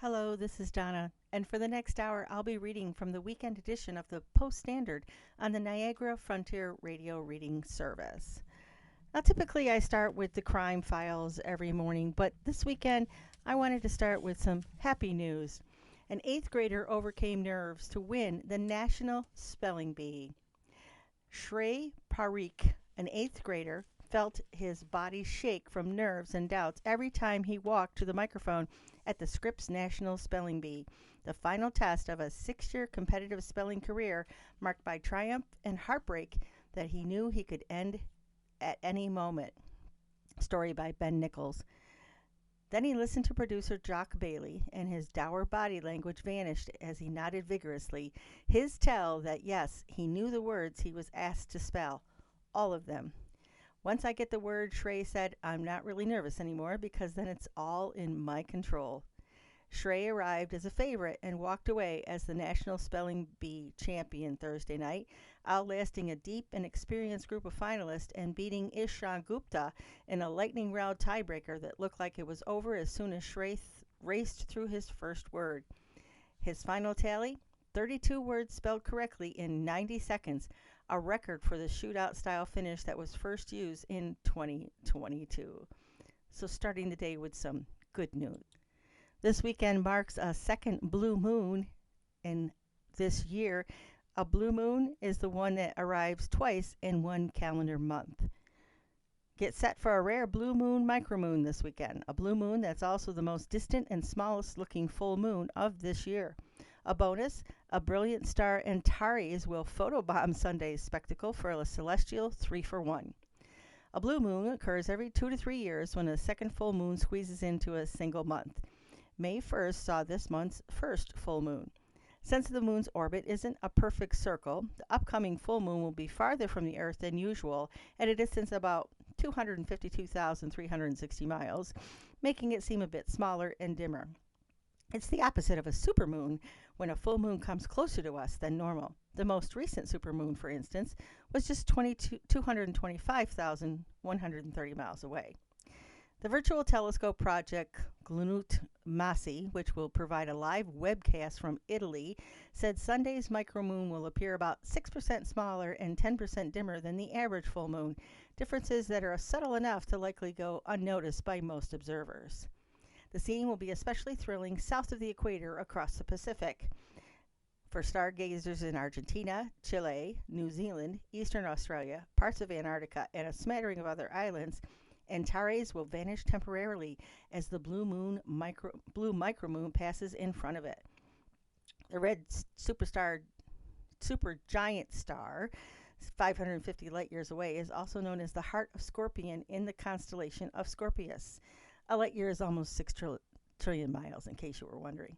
Hello, this is Donna, and for the next hour, I'll be reading from the weekend edition of the Post Standard on the Niagara Frontier Radio Reading Service. Now, typically I start with the crime files every morning, but this weekend I wanted to start with some happy news. An eighth grader overcame nerves to win the National Spelling Bee. Shrey Parikh, an eighth grader, felt his body shake from nerves and doubts every time he walked to the microphone at the Scripps National Spelling Bee, the final test of a 6-year competitive spelling career marked by triumph and heartbreak that he knew he could end at any moment. Story by Ben Nichols. Then he listened to producer Jock Bailey, and his dour body language vanished as he nodded vigorously, his tell that yes, he knew the words he was asked to spell. All of them. Once I get the word, Shrey said, I'm not really nervous anymore because then it's all in my control. Shrey arrived as a favorite and walked away as the National Spelling Bee champion Thursday night, outlasting a deep and experienced group of finalists and beating Ishan Gupta in a lightning round tiebreaker that looked like it was over as soon as Shrey raced through his first word. His final tally? 32 words spelled correctly in 90 seconds, a record for the shootout style finish that was first used in 2022. So starting the day with some good news. This weekend marks a second blue moon in this year. A blue moon is the one that arrives twice in one calendar month. Get set for a rare blue moon micromoon this weekend, a blue moon that's also the most distant and smallest looking full moon of this year. A bonus, a brilliant star Antares will photobomb Sunday's spectacle for a celestial 3-for-1. A blue moon occurs every 2 to 3 years when a second full moon squeezes into a single month. May 1st saw this month's first full moon. Since the moon's orbit isn't a perfect circle, the upcoming full moon will be farther from the Earth than usual at a distance about 252,360 miles, making it seem a bit smaller and dimmer. It's the opposite of a supermoon when a full moon comes closer to us than normal. The most recent supermoon, for instance, was just 225,130 miles away. The Virtual Telescope Project Glunud Masi, which will provide a live webcast from Italy, said Sunday's micromoon will appear about 6% smaller and 10% dimmer than the average full moon, differences that are subtle enough to likely go unnoticed by most observers. The scene will be especially thrilling south of the equator across the Pacific. For stargazers in Argentina, Chile, New Zealand, Eastern Australia, parts of Antarctica, and a smattering of other islands, Antares will vanish temporarily as the blue micromoon passes in front of it. The red supergiant star, 550 light years away, is also known as the Heart of Scorpion in the constellation of Scorpius. A light year is almost 6 trillion miles, in case you were wondering.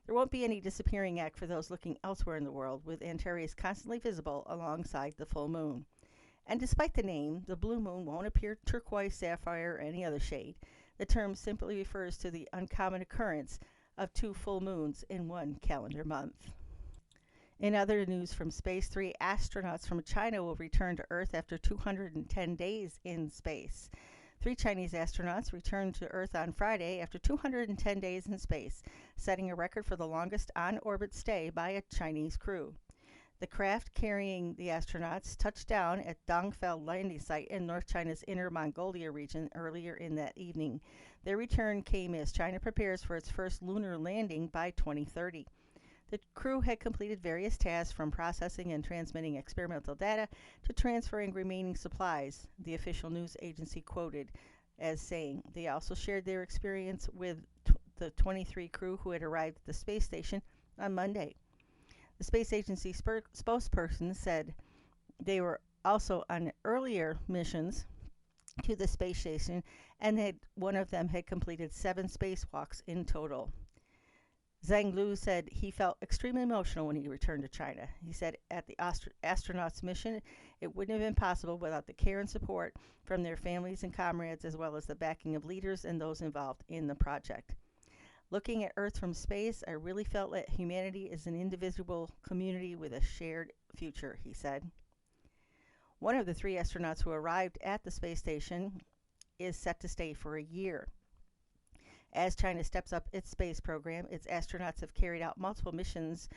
There won't be any disappearing act for those looking elsewhere in the world, with Antares constantly visible alongside the full moon. And despite the name, the blue moon won't appear turquoise, sapphire, or any other shade. The term simply refers to the uncommon occurrence of 2 full moons in one calendar month. In other news from space, 3 astronauts from China will return to Earth after 210 days in space. 3 Chinese astronauts returned to Earth on Friday after 210 days in space, setting a record for the longest on-orbit stay by a Chinese crew. The craft carrying the astronauts touched down at Dongfeng landing site in North China's Inner Mongolia region earlier in that evening. Their return came as China prepares for its first lunar landing by 2030. The crew had completed various tasks from processing and transmitting experimental data to transferring remaining supplies, the official news agency quoted as saying. They also shared their experience with the 23 crew who had arrived at the space station on Monday. The space agency spokesperson said they were also on earlier missions to the space station and that one of them had completed 7 spacewalks in total. Zhang Lu said he felt extremely emotional when he returned to China. He said at the astronauts' mission, it wouldn't have been possible without the care and support from their families and comrades, as well as the backing of leaders and those involved in the project. Looking at Earth from space, I really felt that humanity is an indivisible community with a shared future, he said. One of the 3 astronauts who arrived at the space station is set to stay for a year. As China steps up its space program, its astronauts have carried out multiple missions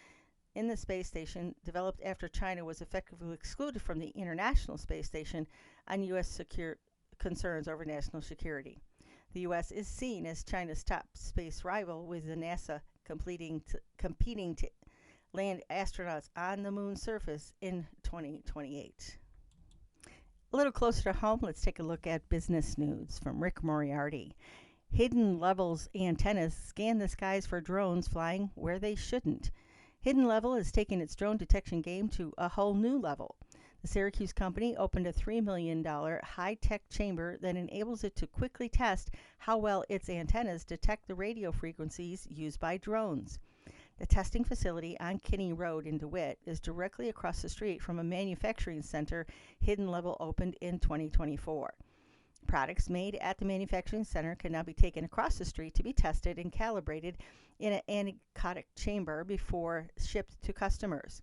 in the space station developed after China was effectively excluded from the International Space Station on U.S. concerns over national security. The U.S. is seen as China's top space rival, with the NASA competing to land astronauts on the moon's surface in 2028. A little closer to home, let's take a look at business news from Rick Moriarty. Hidden Level's antennas scan the skies for drones flying where they shouldn't. Hidden Level is taking its drone detection game to a whole new level. The Syracuse company opened a $3 million high-tech chamber that enables it to quickly test how well its antennas detect the radio frequencies used by drones. The testing facility on Kinney Road in DeWitt is directly across the street from a manufacturing center Hidden Level opened in 2024. Products made at the manufacturing center can now be taken across the street to be tested and calibrated in an anechoic chamber before shipped to customers.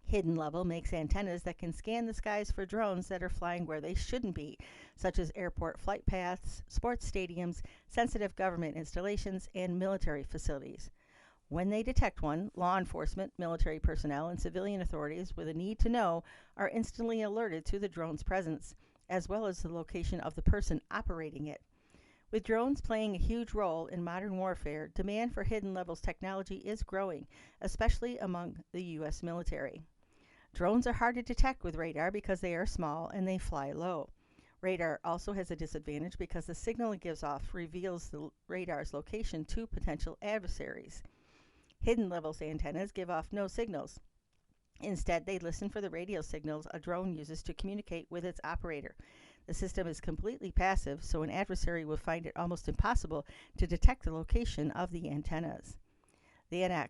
Hidden Level makes antennas that can scan the skies for drones that are flying where they shouldn't be, such as airport flight paths, sports stadiums, sensitive government installations, and military facilities. When they detect one, law enforcement, military personnel, and civilian authorities with a need to know are instantly alerted to the drone's presence, as well as the location of the person operating it. With drones playing a huge role in modern warfare, demand for Hidden Level's technology is growing, especially among the U.S. military. Drones are hard to detect with radar because they are small and they fly low. Radar also has a disadvantage because the signal it gives off reveals the radar's location to potential adversaries. Hidden Level's antennas give off no signals. Instead, they listen for the radio signals a drone uses to communicate with its operator. The system is completely passive, so an adversary will find it almost impossible to detect the location of the antennas. The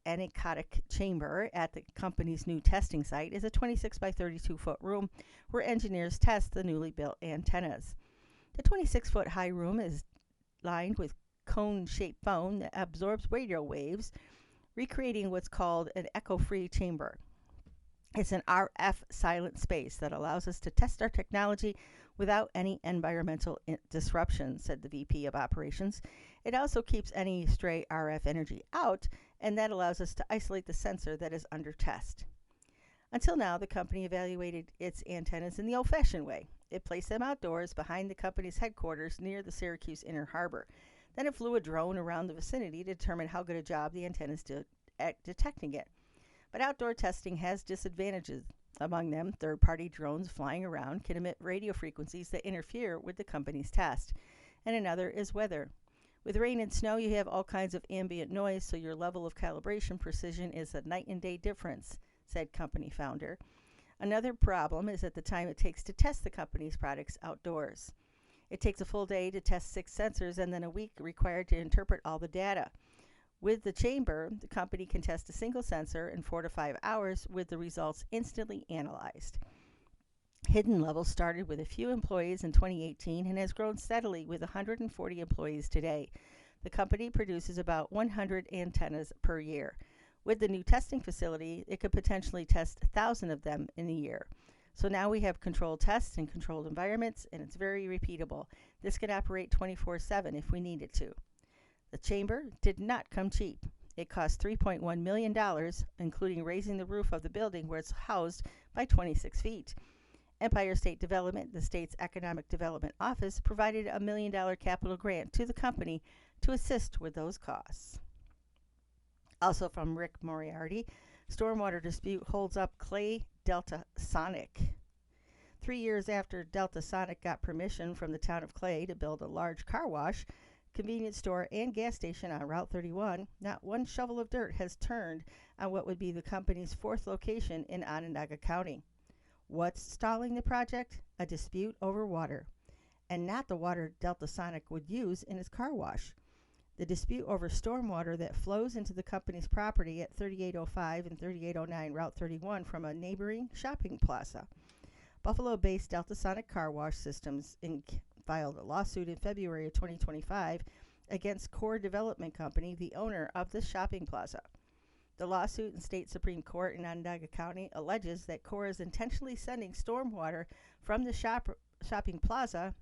anechoic chamber at the company's new testing site is a 26 by 32 foot room where engineers test the newly built antennas. The 26-foot high room is lined with cone-shaped foam that absorbs radio waves, recreating what's called an echo-free chamber. It's an RF silent space that allows us to test our technology without any environmental disruption, said the VP of Operations. It also keeps any stray RF energy out, and that allows us to isolate the sensor that is under test. Until now, the company evaluated its antennas in the old-fashioned way. It placed them outdoors behind the company's headquarters near the Syracuse Inner Harbor. Then it flew a drone around the vicinity to determine how good a job the antennas did at detecting it. But outdoor testing has disadvantages. Among them, third-party drones flying around can emit radio frequencies that interfere with the company's test. And another is weather. With rain and snow, you have all kinds of ambient noise, so your level of calibration precision is a night and day difference, said company founder. Another problem is at the time it takes to test the company's products outdoors. It takes a full day to test 6 sensors and then a week required to interpret all the data. With the chamber, the company can test a single sensor in 4 to 5 hours with the results instantly analyzed. Hidden Level started with a few employees in 2018 and has grown steadily with 140 employees today. The company produces about 100 antennas per year. With the new testing facility, it could potentially test 1,000 of them in a year. So now we have controlled tests in controlled environments, and it's very repeatable. This can operate 24/7 if we need it to. The chamber did not come cheap. It cost $3.1 million, including raising the roof of the building where it's housed by 26 feet. Empire State Development, the state's economic development office, provided a $1 million capital grant to the company to assist with those costs. Also from Rick Moriarty, stormwater dispute holds up Clay Delta Sonic. 3 years after Delta Sonic got permission from the town of Clay to build a large car wash, convenience store, and gas station on Route 31, not one shovel of dirt has turned on what would be the company's 4th location in Onondaga County. What's stalling the project? A dispute over water, and not the water Delta Sonic would use in its car wash. The dispute over stormwater that flows into the company's property at 3805 and 3809 Route 31 from a neighboring shopping plaza. Buffalo-based Delta Sonic Car Wash Systems Inc. filed a lawsuit in February of 2025 against Core Development Company, the owner of the shopping plaza. The lawsuit in State Supreme Court in Onondaga County alleges that Core is intentionally sending stormwater from the shopping plaza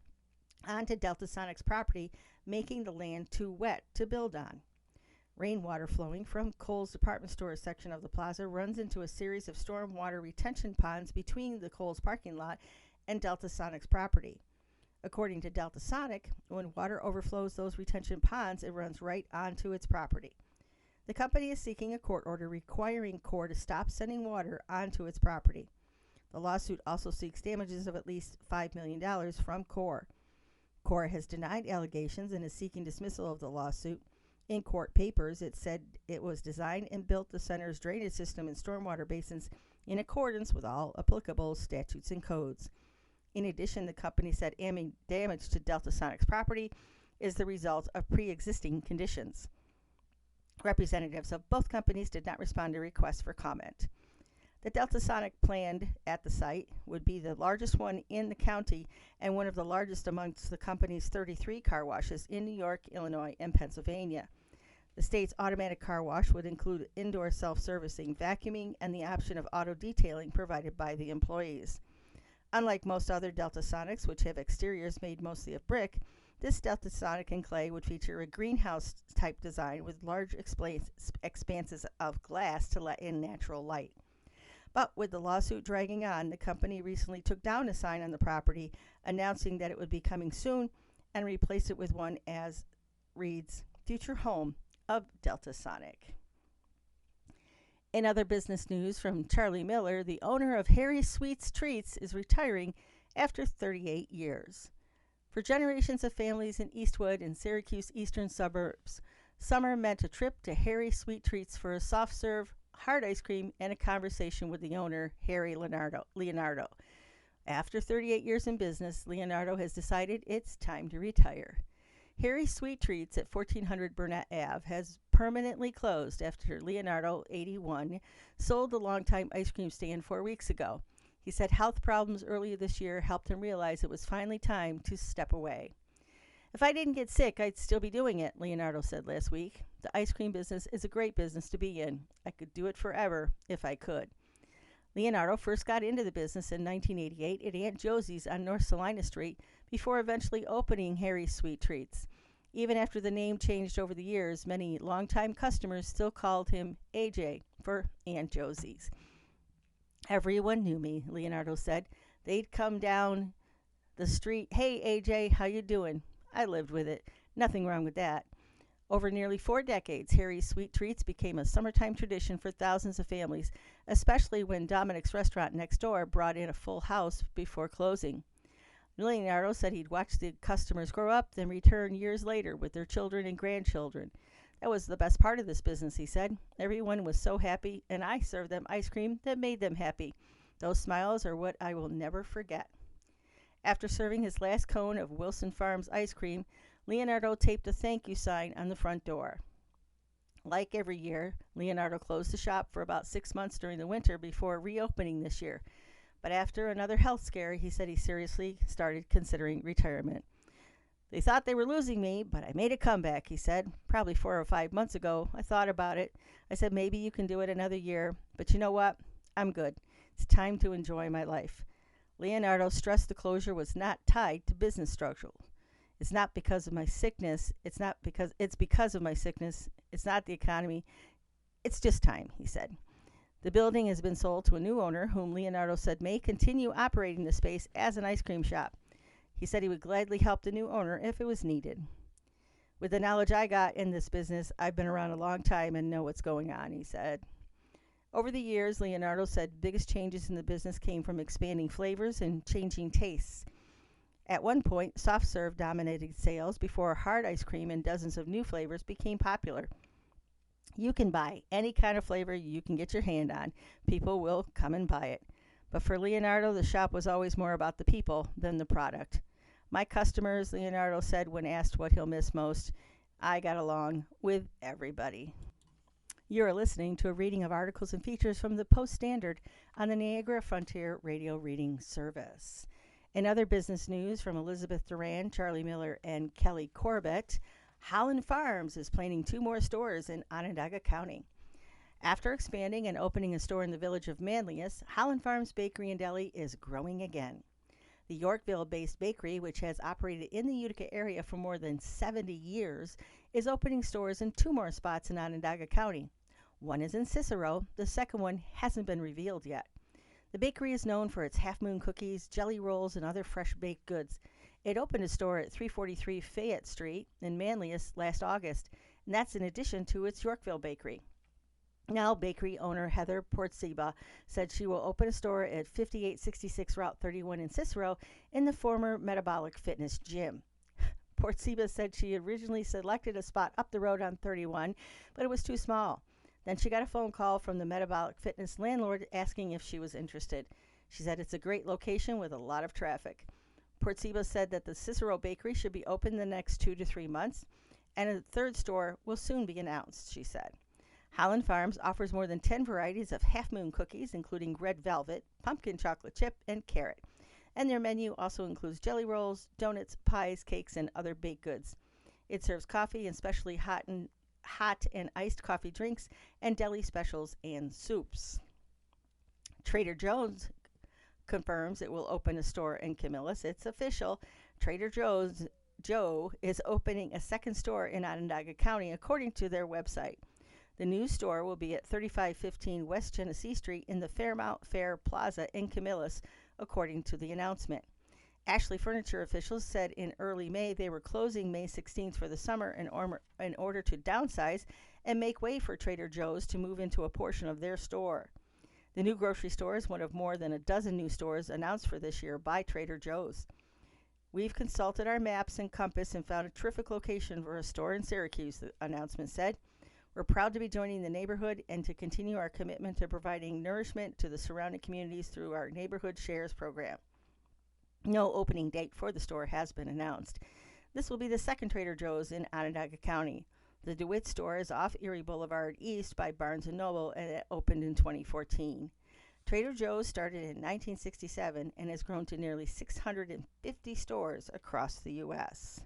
onto Delta Sonic's property, making the land too wet to build on. Rainwater flowing from Kohl's department store section of the plaza runs into a series of stormwater retention ponds between the Kohl's parking lot and Delta Sonic's property. According to Delta Sonic, when water overflows those retention ponds, it runs right onto its property. The company is seeking a court order requiring KORE to stop sending water onto its property. The lawsuit also seeks damages of at least $5 million from KORE. KORE has denied allegations and is seeking dismissal of the lawsuit. In court papers, it said it was designed and built the center's drainage system and stormwater basins in accordance with all applicable statutes and codes. In addition, the company said any damage to Delta Sonic's property is the result of pre-existing conditions. Representatives of both companies did not respond to requests for comment. The Delta Sonic planned at the site would be the largest one in the county and one of the largest amongst the company's 33 car washes in New York, Illinois, and Pennsylvania. The state's automatic car wash would include indoor self-servicing, vacuuming, and the option of auto detailing provided by the employees. Unlike most other Delta Sonics, which have exteriors made mostly of brick, this Delta Sonic in clay would feature a greenhouse-type design with large expanses of glass to let in natural light. But with the lawsuit dragging on, the company recently took down a sign on the property announcing that it would be coming soon and replaced it with one as reads, "Future Home of Delta Sonic." In other business news from Charlie Miller, the owner of Harry Sweet's Treats is retiring after 38 years. For generations of families in Eastwood and Syracuse eastern suburbs, summer meant a trip to Harry Sweet Treats for a soft serve, hard ice cream, and a conversation with the owner, Harry Leonardo. After 38 years in business, Leonardo has decided it's time to retire. Harry Sweet Treats at 1400 Burnett Ave has permanently closed after Leonardo, 81, sold the longtime ice cream stand 4 weeks ago. He said health problems earlier this year helped him realize it was finally time to step away. "If I didn't get sick, I'd still be doing it," Leonardo said last week. "The ice cream business is a great business to be in. I could do it forever if I could." Leonardo first got into the business in 1988 at Aunt Josie's on North Salina Street before eventually opening Harry's Sweet Treats. Even after the name changed over the years, many longtime customers still called him AJ for Aunt Josie's. "Everyone knew me," Leonardo said. "They'd come down the street, 'Hey, AJ, how you doing?' I lived with it. Nothing wrong with that." Over nearly 4 decades, Harry's Sweet Treats became a summertime tradition for thousands of families, especially when Dominic's restaurant next door brought in a full house before closing. Leonardo said he'd watch the customers grow up, then return years later with their children and grandchildren. "That was the best part of this business," he said. "Everyone was so happy, and I served them ice cream that made them happy. Those smiles are what I will never forget." After serving his last cone of Wilson Farms ice cream, Leonardo taped a thank you sign on the front door. Like every year, Leonardo closed the shop for about 6 months during the winter before reopening this year. But after another health scare, he said he seriously started considering retirement. "They thought they were losing me, but I made a comeback," he said. "Probably 4 or 5 months ago, I thought about it. I said, maybe you can do it another year. But you know what? I'm good. It's time to enjoy my life." Leonardo stressed the closure was not tied to business structure. It's because of my sickness. It's because of my sickness. It's not the economy. It's just time, he said. The building has been sold to a new owner, whom Leonardo said may continue operating the space as an ice cream shop. He said he would gladly help the new owner if it was needed. "With the knowledge I got in this business, I've been around a long time and know what's going on," he said. Over the years, Leonardo said the biggest changes in the business came from expanding flavors and changing tastes. At one point, soft serve dominated sales before hard ice cream and dozens of new flavors became popular. You can buy any kind of flavor you can get your hand on. People will come and buy it. But for Leonardo, the shop was always more about the people than the product. "My customers," Leonardo said when asked what he'll miss most, "I got along with everybody." You're listening to a reading of articles and features from the Post-Standard on the Niagara Frontier Radio Reading Service. In other business news from Elizabeth Duran, Charlie Miller, and Kelly Corbett, Holland Farms is planning 2 more stores in Onondaga County. After expanding and opening a store in the village of Manlius, Holland Farms Bakery and Deli is growing again. The Yorkville-based bakery, which has operated in the Utica area for more than 70 years, is opening stores in 2 more spots in Onondaga County. One is in Cicero. The second one hasn't been revealed yet. The bakery is known for its Half Moon cookies, jelly rolls, and other fresh baked goods. It opened a store at 343 Fayette Street in Manlius last August, and that's in addition to its Yorkville bakery. Now, bakery owner Heather Portsiba said she will open a store at 5866 Route 31 in Cicero in the former Metabolic Fitness Gym. Portsiba said she originally selected a spot up the road on 31, but it was too small. Then she got a phone call from the Metabolic Fitness landlord asking if she was interested. She said it's a great location with a lot of traffic. Portsiba said that the Cicero bakery should be open the next 2 to 3 months, and a third store will soon be announced, she said. Holland Farms offers more than 10 varieties of Half Moon cookies, including red velvet, pumpkin chocolate chip, and carrot. And their menu also includes jelly rolls, donuts, pies, cakes, and other baked goods. It serves coffee and specially hot and iced coffee drinks and deli specials and soups. Trader Joe's confirms it will open a store in Camillus. It's official. Trader Joe is opening a second store in Onondaga County, according to their website. The new store will be at 3515 West Genesee Street in the Fairmount Fair Plaza in Camillus, according to the announcement. Ashley Furniture officials said in early May they were closing May 16th for the summer in order to downsize and make way for Trader Joe's to move into a portion of their store. The new grocery store is one of more than a dozen new stores announced for this year by Trader Joe's. We've consulted our maps and compass and found a terrific location for a store in Syracuse, the announcement said. We're proud to be joining the neighborhood and to continue our commitment to providing nourishment to the surrounding communities through our Neighborhood Shares program. No opening date for the store has been announced. This will be the second Trader Joe's in Onondaga County. The DeWitt store is off Erie Boulevard East by Barnes & Noble, and it opened in 2014. Trader Joe's started in 1967 and has grown to nearly 650 stores across the U.S.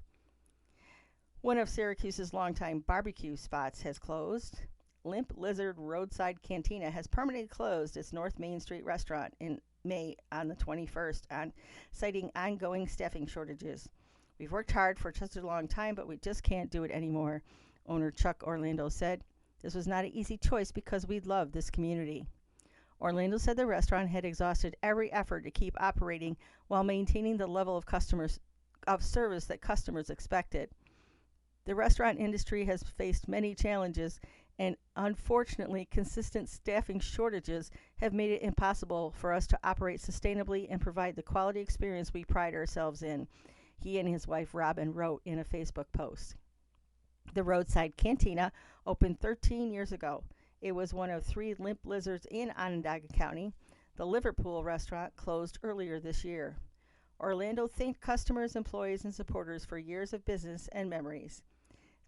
One of Syracuse's longtime barbecue spots has closed. Limp Lizard Roadside Cantina has permanently closed its North Main Street restaurant in May on the 21st, citing ongoing staffing shortages. We've worked hard for such a long time, but we just can't do it anymore, owner Chuck Orlando said. This was not an easy choice because we love this community. Orlando said the restaurant had exhausted every effort to keep operating while maintaining the level of service that customers expected. The restaurant industry has faced many challenges, and unfortunately, consistent staffing shortages have made it impossible for us to operate sustainably and provide the quality experience we pride ourselves in, he and his wife Robin wrote in a Facebook post. The Roadside Cantina opened 13 years ago. It was one of 3 Limp Lizards in Onondaga County. The Liverpool restaurant closed earlier this year. Orlando thanked customers, employees, and supporters for years of business and memories.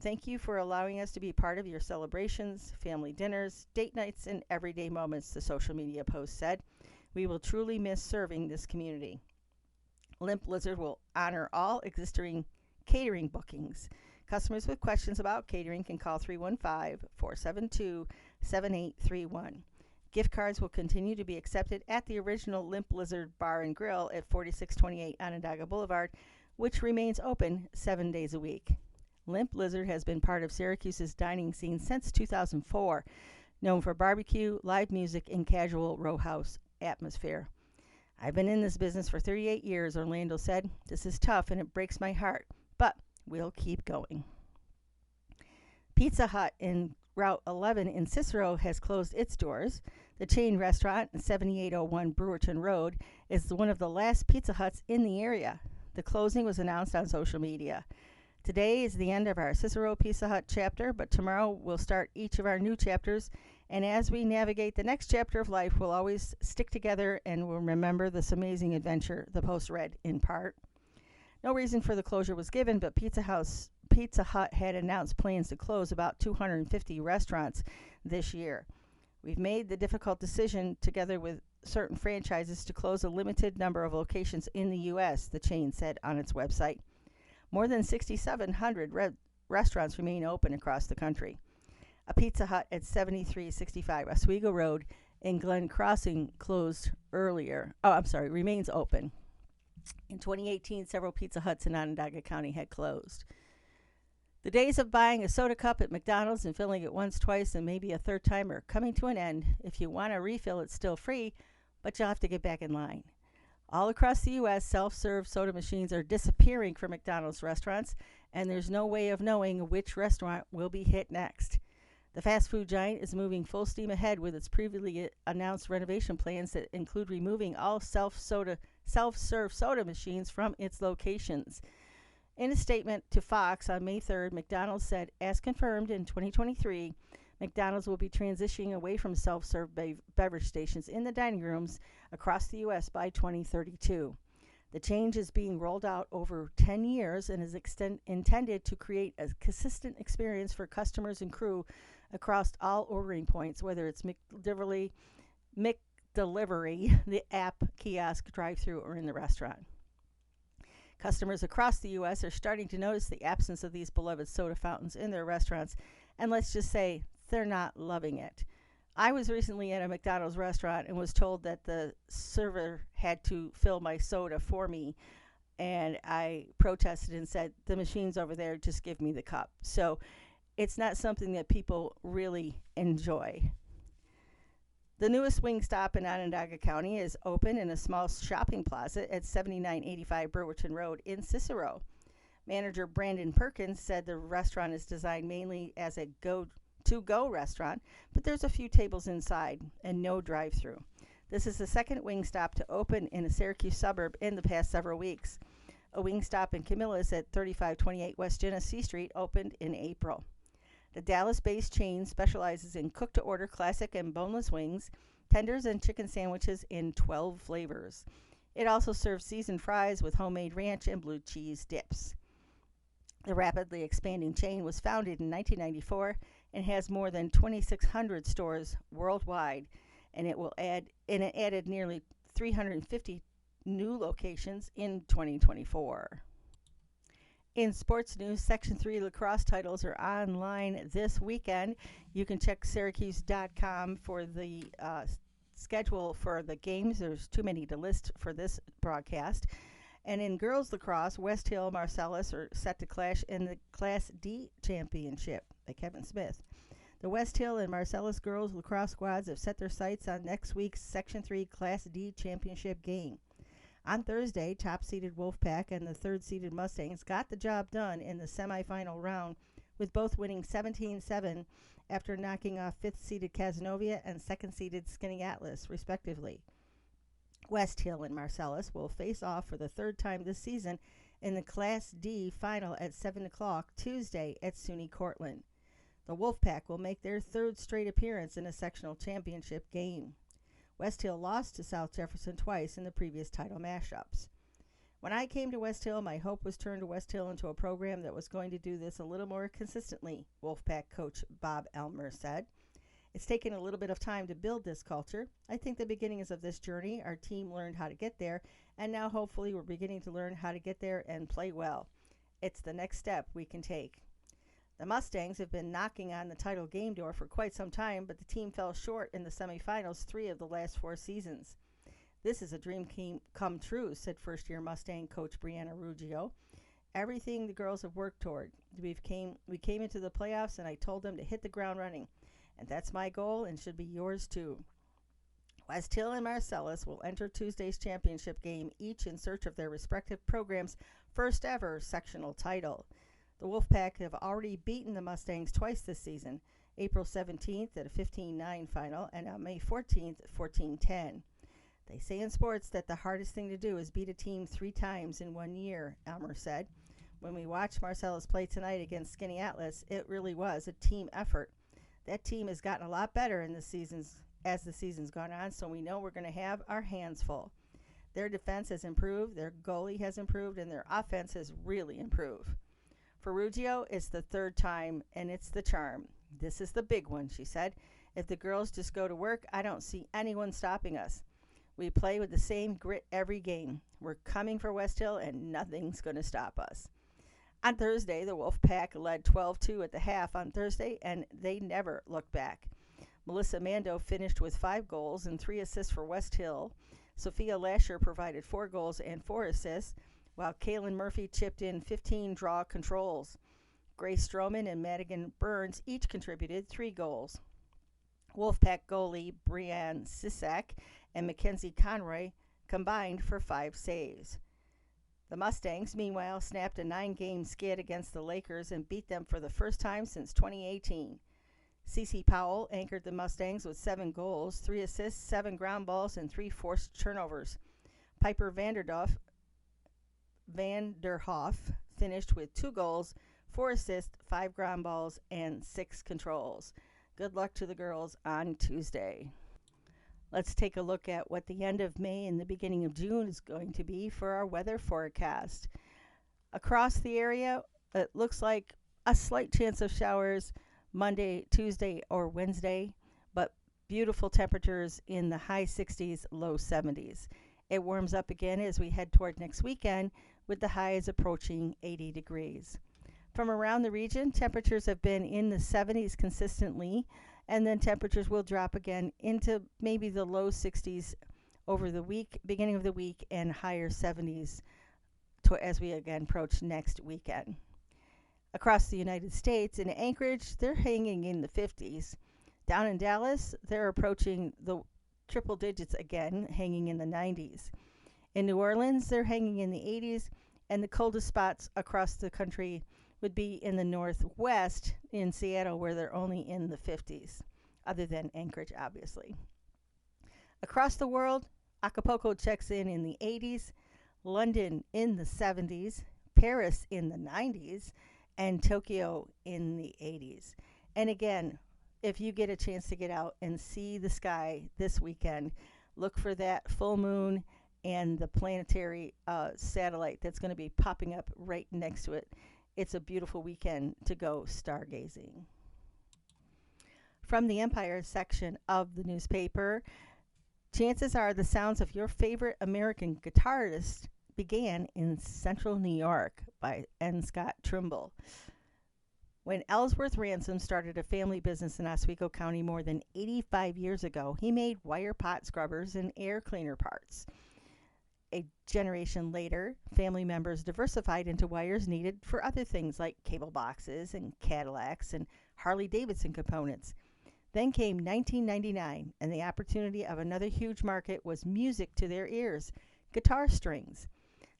Thank you for allowing us to be part of your celebrations, family dinners, date nights, and everyday moments, the social media post said. We will truly miss serving this community. Limp Lizard will honor all existing catering bookings. Customers with questions about catering can call 315-472-7831. Gift cards will continue to be accepted at the original Limp Lizard Bar and Grill at 4628 Onondaga Boulevard, which remains open 7 days a week. Limp Lizard has been part of Syracuse's dining scene since 2004, known for barbecue, live music, and casual row house atmosphere. I've been in this business for 38 years, Orlando said. This is tough and it breaks my heart, but we'll keep going. Pizza Hut in Route 11 in Cicero has closed its doors. The chain restaurant, 7801 Brewerton Road, is one of the last Pizza Huts in the area. The closing was announced on social media. Today is the end of our Cicero Pizza Hut chapter, but tomorrow we'll start each of our new chapters, and as we navigate the next chapter of life, we'll always stick together and we'll remember this amazing adventure, the Post read in part. No reason for the closure was given, but Pizza Hut had announced plans to close about 250 restaurants this year. We've made the difficult decision, together with certain franchises, to close a limited number of locations in the U.S., the chain said on its website. More than 6,700 restaurants remain open across the country. A Pizza Hut at 7365 Oswego Road in Glen Crossing remains open. In 2018, several Pizza Huts in Onondaga County had closed. The days of buying a soda cup at McDonald's and filling it once, twice, and maybe a third time are coming to an end. If you want a refill, it's still free, but you'll have to get back in line. All across the U.S., self-serve soda machines are disappearing from McDonald's restaurants, and there's no way of knowing which restaurant will be hit next. The fast food giant is moving full steam ahead with its previously announced renovation plans that include removing all self-serve soda machines from its locations. In a statement to Fox on May 3rd, McDonald's said, as confirmed in 2023, McDonald's will be transitioning away from self-serve beverage stations in the dining rooms across the U.S. by 2032. The change is being rolled out over 10 years and is intended to create a consistent experience for customers and crew across all ordering points, whether it's McDelivery, the app, kiosk, drive-thru, or in the restaurant. Customers across the U.S. are starting to notice the absence of these beloved soda fountains in their restaurants, and let's just say they're not loving it. I was recently at a McDonald's restaurant and was told that the server had to fill my soda for me, and I protested and said, the machine's over there, just give me the cup. So it's not something that people really enjoy. The newest Wingstop in Onondaga County is open in a small shopping plaza at 7985 Burwitton Road in Cicero. Manager Brandon Perkins said the restaurant is designed mainly as a to-go restaurant, but there's a few tables inside and no drive-thru. This is the second Wingstop to open in a Syracuse suburb in the past several weeks. A Wingstop in Camilla's at 3528 West Genesee Street opened in April. The Dallas-based chain specializes in cook-to-order classic and boneless wings, tenders, and chicken sandwiches in 12 flavors. It also serves seasoned fries with homemade ranch and blue cheese dips. The rapidly expanding chain was founded in 1994 and has more than 2,600 stores worldwide, and it added nearly 350 new locations in 2024. In sports news, Section 3 lacrosse titles are online this weekend. You can check Syracuse.com for the schedule for the games. There's too many to list for this broadcast. And in girls lacrosse, West Hill Marcellus are set to clash in the Class D championship by Kevin Smith. The West Hill and Marcellus girls lacrosse squads have set their sights on next week's Section 3 Class D championship game. On Thursday, top-seeded Wolfpack and the third-seeded Mustangs got the job done in the semifinal round, with both winning 17-7 after knocking off fifth-seeded Cazenovia and second-seeded Skinny Atlas, respectively. West Hill and Marcellus will face off for the third time this season in the Class D final at 7 o'clock Tuesday at SUNY Cortland. The Wolfpack will make their third straight appearance in a sectional championship game. West Hill lost to South Jefferson twice in the previous title mashups. When I came to West Hill, my hope was turned to West Hill into a program that was going to do this a little more consistently, Wolfpack coach Bob Elmer said. It's taken a little bit of time to build this culture. I think the beginnings of this journey, our team learned how to get there, and now hopefully we're beginning to learn how to get there and play well. It's the next step we can take. The Mustangs have been knocking on the title game door for quite some time, but the team fell short in the semifinals 3 of the last 4 seasons. This is a dream come true, said first-year Mustang coach Brianna Ruggio. Everything the girls have worked toward. We came into the playoffs, and I told them to hit the ground running. And that's my goal and should be yours too. West Hill and Marcellus will enter Tuesday's championship game, each in search of their respective programs' first ever sectional title. The Wolfpack have already beaten the Mustangs twice this season, April 17th at a 15-9 final and on May 14th at 14-10. They say in sports that the hardest thing to do is beat a team 3 times in 1 year, Elmer said. When we watched Marcellus play tonight against Skinny Atlas, it really was a team effort. That team has gotten a lot better as the season's gone on, so we know we're going to have our hands full. Their defense has improved, their goalie has improved, and their offense has really improved. For Ruggio, it's the third time, and it's the charm. This is the big one, she said. If the girls just go to work, I don't see anyone stopping us. We play with the same grit every game. We're coming for West Hill, and nothing's going to stop us. On Thursday, the Wolfpack led 12-2 at the half on Thursday, and they never looked back. Melissa Mando finished with 5 goals and 3 assists for West Hill. Sophia Lasher provided 4 goals and 4 assists, while Kaylin Murphy chipped in 15 draw controls. Grace Stroman and Madigan Burns each contributed 3 goals. Wolfpack goalie Brianne Sisak and Mackenzie Conroy combined for 5 saves. The Mustangs, meanwhile, snapped a 9-game skid against the Lakers and beat them for the first time since 2018. Cece Powell anchored the Mustangs with 7 goals, 3 assists, 7 ground balls, and 3 forced turnovers. Piper Vanderhoff finished with 2 goals, 4 assists, 5 ground balls, and 6 controls. Good luck to the girls on Tuesday. Let's take a look at what the end of May and the beginning of June is going to be for our weather forecast. Across the area, it looks like a slight chance of showers Monday, Tuesday, or Wednesday, but beautiful temperatures in the high 60s, low 70s. It warms up again as we head toward next weekend, with the highs approaching 80 degrees. From around the region, temperatures have been in the 70s consistently, and then temperatures will drop again into maybe the low 60s over the week, beginning of the week, and higher 70s as we again approach next weekend. Across the United States, in Anchorage, they're hanging in the 50s. Down in Dallas, they're approaching the triple digits again, hanging in the 90s. In New Orleans, they're hanging in the 80s, and the coldest spots across the country would be in the northwest in Seattle, where they're only in the 50s, other than Anchorage, obviously. Across the world, Acapulco checks in the 80s, London in the 70s, Paris in the 90s, and Tokyo in the 80s. And again, if you get a chance to get out and see the sky this weekend, look for that full moon and the planetary satellite that's going to be popping up right next to it. It's a beautiful weekend to go stargazing. From the Empire section of the newspaper, chances are the sounds of your favorite American guitarist began in Central New York by N. Scott Trimble. When Ellsworth Ransom started a family business in Oswego County more than 85 years ago, he made wire pot scrubbers and air cleaner parts. A generation later, family members diversified into wires needed for other things like cable boxes and Cadillacs and Harley-Davidson components. Then came 1999, and the opportunity of another huge market was music to their ears, guitar strings.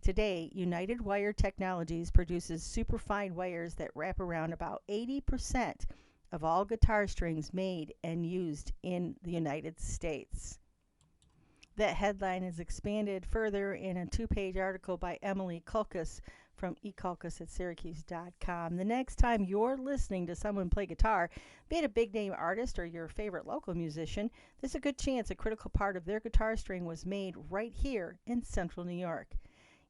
Today, United Wire Technologies produces superfine wires that wrap around about 80% of all guitar strings made and used in the United States. That headline is expanded further in a 2-page article by Emily Kulkas from ekulkas at Syracuse.com. The next time you're listening to someone play guitar, be it a big-name artist or your favorite local musician, there's a good chance a critical part of their guitar string was made right here in Central New York.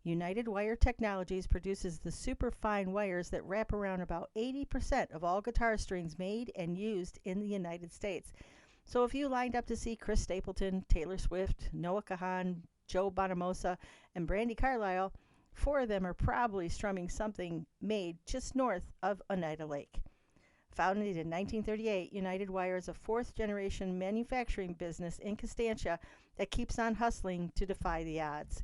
United Wire Technologies produces the superfine wires that wrap around about 80% of all guitar strings made and used in the United States. So if you lined up to see Chris Stapleton, Taylor Swift, Noah Kahan, Joe Bonamassa, and Brandi Carlile, 4 of them are probably strumming something made just north of Oneida Lake. Founded in 1938, United Wire is a 4th-generation manufacturing business in Constantia that keeps on hustling to defy the odds.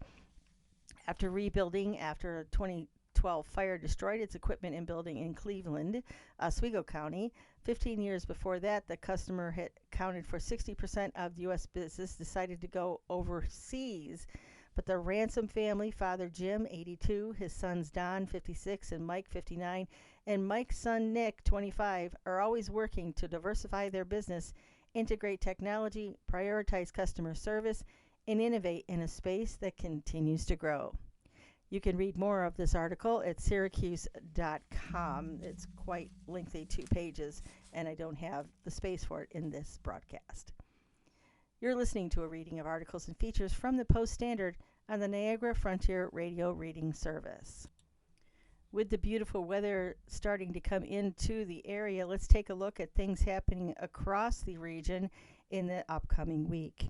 After rebuilding after a 2012 fire destroyed its equipment and building in Cleveland, Oswego County, 15 years before that, the customer had accounted for 60% of the U.S. business, decided to go overseas. But the Ransom family, Father Jim, 82, his sons Don, 56, and Mike, 59, and Mike's son Nick, 25, are always working to diversify their business, integrate technology, prioritize customer service, and innovate in a space that continues to grow. You can read more of this article at Syracuse.com. It's quite lengthy, 2 pages, and I don't have the space for it in this broadcast. You're listening to a reading of articles and features from the Post-Standard on the Niagara Frontier Radio Reading Service. With the beautiful weather starting to come into the area, let's take a look at things happening across the region in the upcoming week.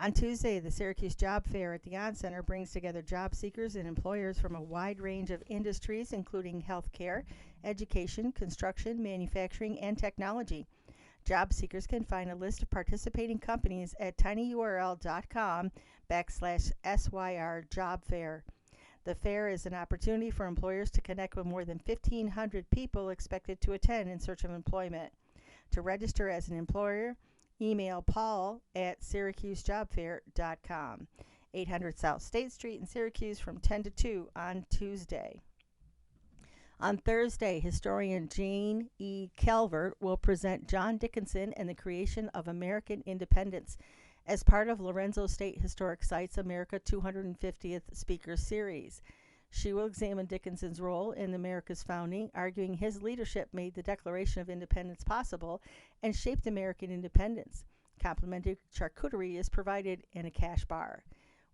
On Tuesday, the Syracuse Job Fair at the On Center brings together job seekers and employers from a wide range of industries, including healthcare, education, construction, manufacturing, and technology. Job seekers can find a list of participating companies at tinyurl.com/SYR Job Fair. The fair is an opportunity for employers to connect with more than 1,500 people expected to attend in search of employment. To register as an employer, email paul@syracusejobfair.com. 800 South State Street in Syracuse from 10 to 2 on Tuesday. On Thursday, historian Jane E. Calvert will present John Dickinson and the Creation of American Independence as part of Lorenzo State Historic Sites America 250th Speaker Series. She will examine Dickinson's role in America's founding, arguing his leadership made the Declaration of Independence possible and shaped American independence. Complimentary charcuterie is provided in a cash bar.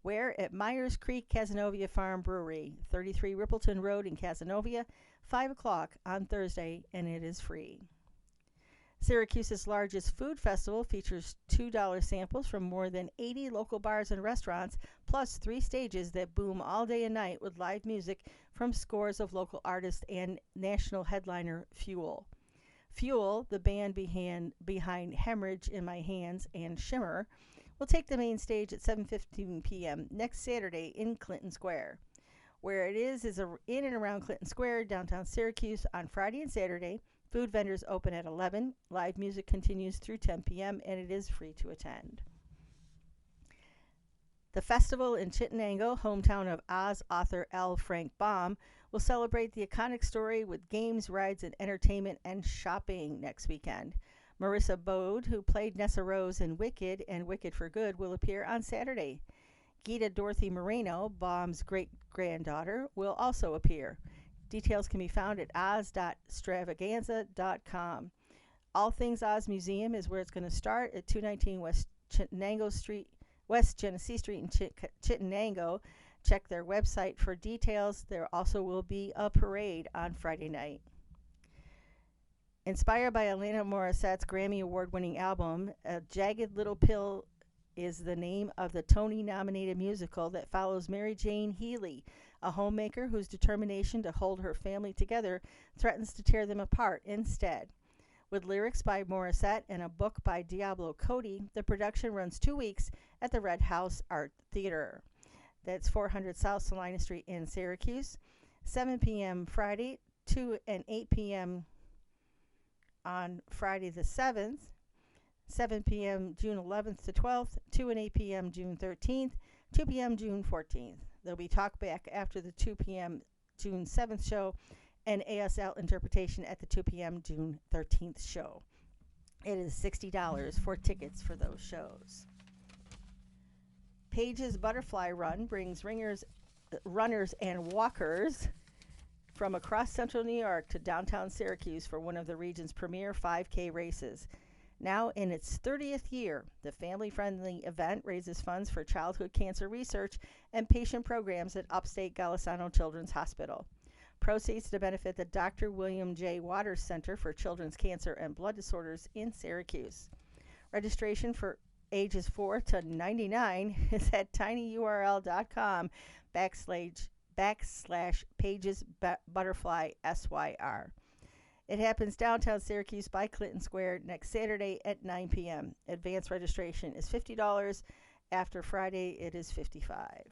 Where? At Myers Creek Cazenovia Farm Brewery, 33 Rippleton Road in Cazenovia, 5 o'clock on Thursday, and it is free. Syracuse's largest food festival features $2 samples from more than 80 local bars and restaurants, plus 3 stages that boom all day and night with live music from scores of local artists and national headliner Fuel. Fuel, the band behind Hemorrhage in My Hands and Shimmer, will take the main stage at 7:15 p.m. next Saturday in Clinton Square. Where it is in and around Clinton Square, downtown Syracuse, on Friday and Saturday. Food vendors open at 11. Live music continues through 10 p.m. and it is free to attend. The festival in Chittenango, hometown of Oz author L. Frank Baum, will celebrate the iconic story with games, rides, and entertainment and shopping next weekend. Marissa Bode, who played Nessa Rose in Wicked and Wicked for Good, will appear on Saturday. Gita Dorothy Moreno, Baum's great-granddaughter, will also appear. Details can be found at oz.stravaganza.com. All Things Oz Museum is where it's going to start at 219 West Genesee Street in Chittenango. Check their website for details. There also will be a parade on Friday night. Inspired by Alanis Morissette's Grammy Award-winning album, A Jagged Little Pill is the name of the Tony-nominated musical that follows Mary Jane Healy, a homemaker whose determination to hold her family together threatens to tear them apart instead. With lyrics by Morissette and a book by Diablo Cody, the production runs 2 weeks at the Red House Art Theater. That's 400 South Salina Street in Syracuse. 7 p.m. Friday, 2 and 8 p.m. on Friday the 7th. 7 p.m. June 11th to 12th, 2 and 8 p.m. June 13th, 2 p.m. June 14th. There'll be talkback after the 2 p.m. June 7th show and ASL interpretation at the 2 p.m. June 13th show. It is $60 for tickets for those shows. Page's Butterfly Run brings runners and walkers from across central New York to downtown Syracuse for one of the region's premier 5K races. Now in its 30th year, the family-friendly event raises funds for childhood cancer research and patient programs at Upstate Golisano Children's Hospital. Proceeds to benefit the Dr. William J. Waters Center for Children's Cancer and Blood Disorders in Syracuse. Registration for ages 4 to 99 is at tinyurl.com/Pages Butterfly SYR. It happens downtown Syracuse by Clinton Square next Saturday at 9 p.m. Advance registration is $50. After Friday, it is $55.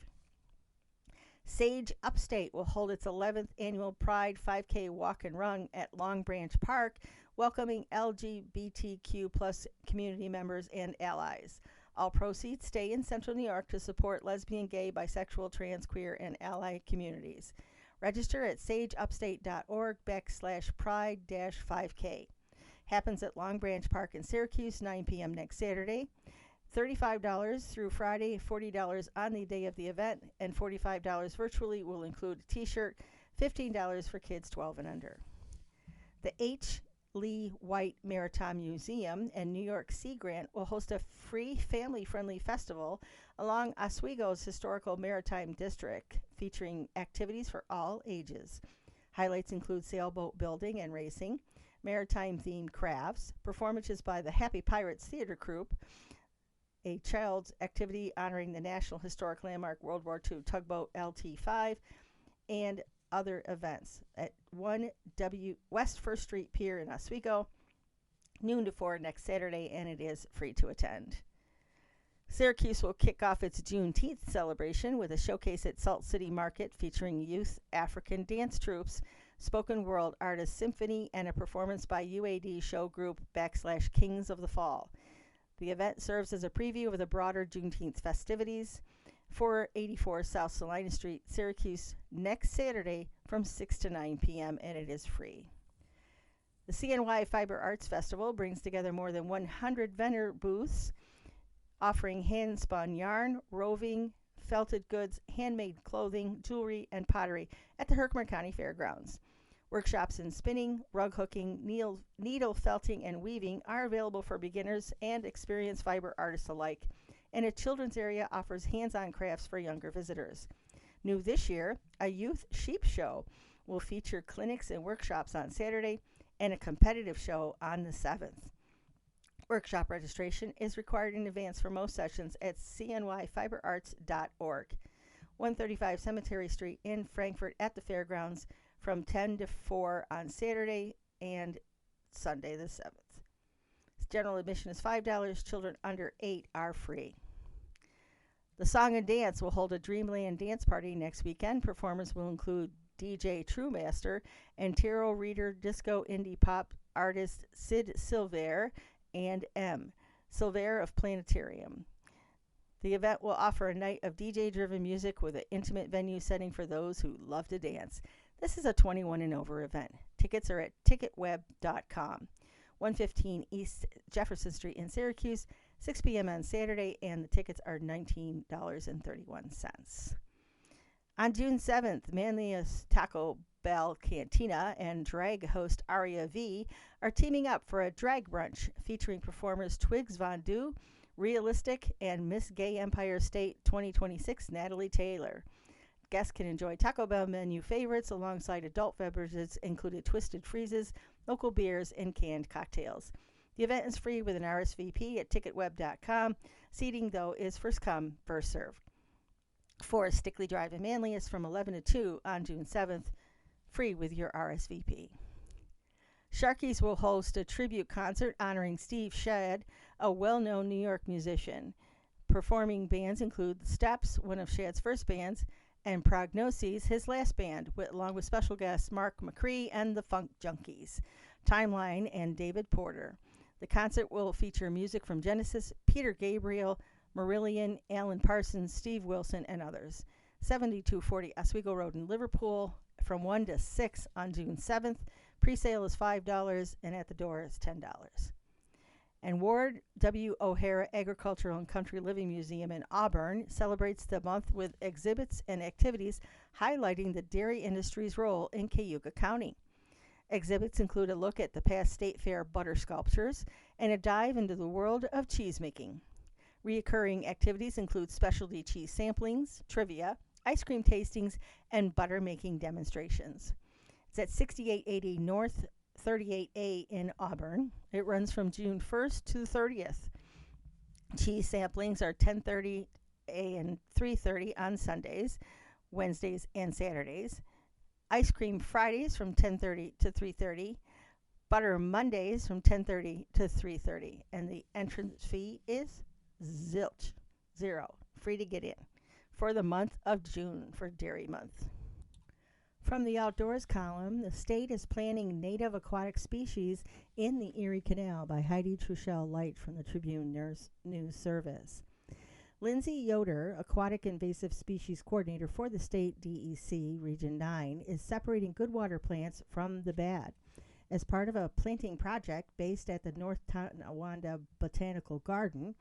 Sage Upstate will hold its 11th annual Pride 5K Walk and Run at Long Branch Park, welcoming LGBTQ plus community members and allies. All proceeds stay in Central New York to support lesbian, gay, bisexual, trans, queer, and ally communities. Register at sageupstate.org/pride-5K. Happens at Long Branch Park in Syracuse, 9 p.m. next Saturday. $35 through Friday, $40 on the day of the event, and $45 virtually will include a t-shirt, $15 for kids 12 and under. The H. Lee White Maritime Museum and New York Sea Grant will host a free family-friendly festival along Oswego's historical maritime district, featuring activities for all ages. Highlights include sailboat building and racing, maritime-themed crafts, performances by the Happy Pirates Theater Troupe, a child's activity honoring the National Historic Landmark World War II tugboat LT5, and other events at 1 West 1st Street Pier in Oswego, noon to 4 next Saturday, and it is free to attend. Syracuse will kick off its Juneteenth celebration with a showcase at Salt City Market featuring youth African dance troops, spoken word artist symphony, and a performance by UAD show group / Kings of the Fall. The event serves as a preview of the broader Juneteenth festivities. 484 South Salina Street, Syracuse, next Saturday from 6 to 9 p.m., and it is free. The CNY Fiber Arts Festival brings together more than 100 vendor booths offering hand-spun yarn, roving, felted goods, handmade clothing, jewelry, and pottery at the Herkimer County Fairgrounds. Workshops in spinning, rug hooking, needle felting, and weaving are available for beginners and experienced fiber artists alike, and a children's area offers hands-on crafts for younger visitors. New this year, a youth sheep show will feature clinics and workshops on Saturday and a competitive show on the 7th. Workshop registration is required in advance for most sessions at cnyfiberarts.org. 135 Cemetery Street in Frankfort at the Fairgrounds from 10 to 4 on Saturday and Sunday the 7th. General admission is $5. Children under 8 are free. The Song and Dance will hold a Dreamland dance party next weekend. Performers will include DJ Truemaster and tarot reader disco indie pop artist Sid Silver and M. Silver of Planetarium. The event will offer a night of DJ-driven music with an intimate venue setting for those who love to dance. This is a 21 and over event. Tickets are at ticketweb.com. 115 East Jefferson Street in Syracuse, 6 p.m. on Saturday, and the tickets are $19.31. On June 7th, Manlius Taco Bell Cantina and drag host Aria V are teaming up for a drag brunch featuring performers Twigs Von Du, Realistic, and Miss Gay Empire State 2026 Natalie Taylor. Guests can enjoy Taco Bell menu favorites alongside adult beverages including Twisted Freezes, local beers, and canned cocktails. The event is free with an RSVP at ticketweb.com. Seating, though, is first come, first served. 4 Stickley Drive in Manlius from 11 to 2 on June 7th, free with your RSVP. Sharky's will host a tribute concert honoring Steve Shadd, a well-known New York musician. Performing bands include The Steps, one of Shadd's first bands, and Prognoses, his last band, along with special guests Mark McCree and the Funk Junkies, Timeline, and David Porter. The concert will feature music from Genesis, Peter Gabriel, Marillion, Alan Parsons, Steve Wilson, and others. 7240 Oswego Road in Liverpool from 1 to 6 on June 7th. Pre-sale is $5 and at the door is $10. And Ward W. O'Hara Agricultural and Country Living Museum in Auburn celebrates the month with exhibits and activities highlighting the dairy industry's role in Cayuga County. Exhibits include a look at the past State Fair butter sculptures and a dive into the world of cheesemaking. Reoccurring activities include specialty cheese samplings, trivia, ice cream tastings, and butter making demonstrations. It's at 6880 North 38A in Auburn. It runs from June 1st to the 30th. Cheese samplings are 10:30 and 3:30 on Sundays, Wednesdays, and Saturdays. Ice cream Fridays from 10:30 to 3:30. Butter Mondays from 10:30 to 3:30. And the entrance fee is zilch, zero, free to get in for the month of June for Dairy Month. From the Outdoors column, the state is planting native aquatic species in the Erie Canal by Heidi Truschell Light from the Tribune News Service. Lindsay Yoder, Aquatic Invasive Species Coordinator for the state DEC Region 9, is separating good water plants from the bad. As part of a planting project based at the North Tonawanda Botanical Garden,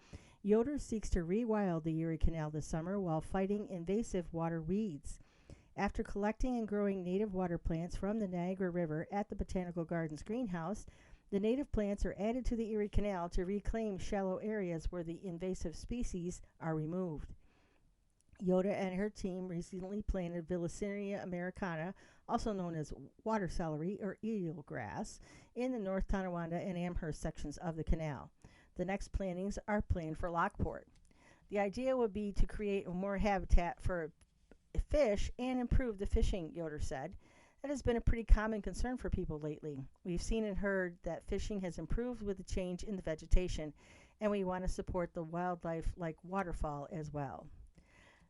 Yoder seeks to rewild the Erie Canal this summer while fighting invasive water weeds. After collecting and growing native water plants from the Niagara River at the Botanical Gardens greenhouse, the native plants are added to the Erie Canal to reclaim shallow areas where the invasive species are removed. Yoda and her team recently planted Villisseria americana, also known as water celery or eelgrass, in the North Tonawanda and Amherst sections of the canal. The next plantings are planned for Lockport. The idea would be to create more habitat for fish and improve the fishing, Yoder said. That has been a pretty common concern for people lately. We've seen and heard that fishing has improved with the change in the vegetation, and we want to support the wildlife like waterfowl as well.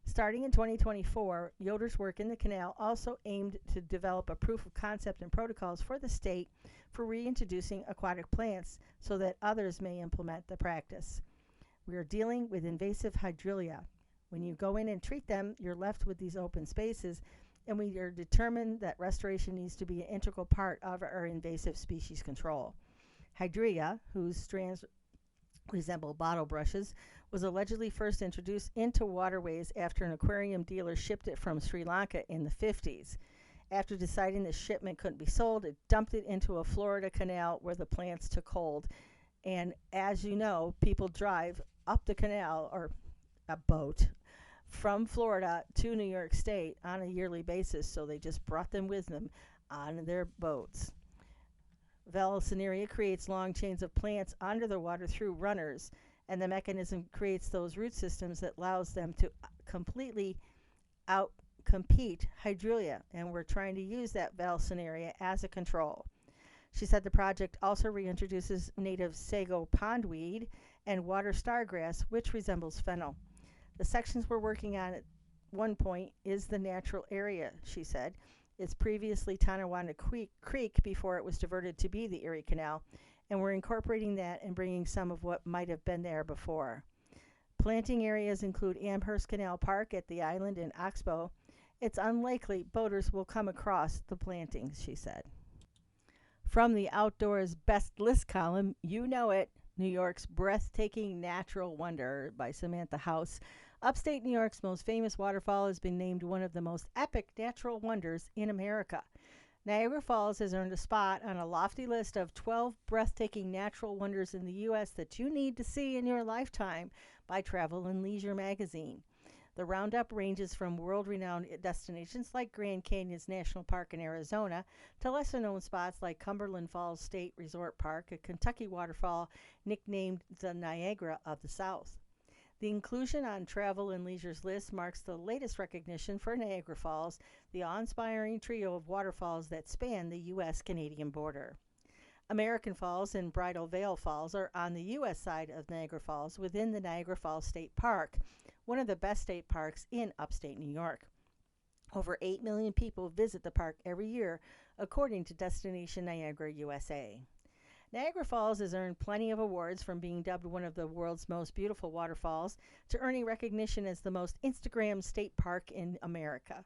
Starting in 2024, Yoder's work in the canal also aimed to develop a proof of concept and protocols for the state for reintroducing aquatic plants so that others may implement the practice. We are dealing with invasive hydrilla. When you go in and treat them, you're left with these open spaces, and we are determined that restoration needs to be an integral part of our invasive species control. Hydrilla, whose strands resemble bottle brushes, was allegedly first introduced into waterways after an aquarium dealer shipped it from Sri Lanka in the 50s. After deciding the shipment couldn't be sold, it dumped it into a Florida canal where the plants took hold. And as you know, people drive up the canal or a boat from Florida to New York State on a yearly basis, so they just brought them with them on their boats. Vallisneria creates long chains of plants under the water through runners, and the mechanism creates those root systems that allows them to completely outcompete hydrilla, and we're trying to use that Vallisneria as a control. She said the project also reintroduces native sago pondweed and water stargrass, which resembles fennel. The sections we're working on at one point is the natural area, she said. It's previously Tonawanda Creek before it was diverted to be the Erie Canal, and we're incorporating that and bringing some of what might have been there before. Planting areas include Amherst Canal Park at the island in Oxbow. It's unlikely boaters will come across the plantings, she said. From the Outdoors Best List column, you know it, New York's Breathtaking Natural Wonder by Samantha House. Upstate New York's most famous waterfall has been named one of the most epic natural wonders in America. Niagara Falls has earned a spot on a lofty list of 12 breathtaking natural wonders in the U.S. that you need to see in your lifetime by Travel and Leisure magazine. The roundup ranges from world-renowned destinations like Grand Canyons National Park in Arizona to lesser-known spots like Cumberland Falls State Resort Park, a Kentucky waterfall nicknamed the Niagara of the South. The inclusion on Travel and Leisure's list marks the latest recognition for Niagara Falls, the awe-inspiring trio of waterfalls that span the U.S.-Canadian border. American Falls and Bridal Veil Falls are on the U.S. side of Niagara Falls within the Niagara Falls State Park, one of the best state parks in upstate New York. Over 8 million people visit the park every year, according to Destination Niagara USA. Niagara Falls has earned plenty of awards, from being dubbed one of the world's most beautiful waterfalls to earning recognition as the most Instagrammed state park in America.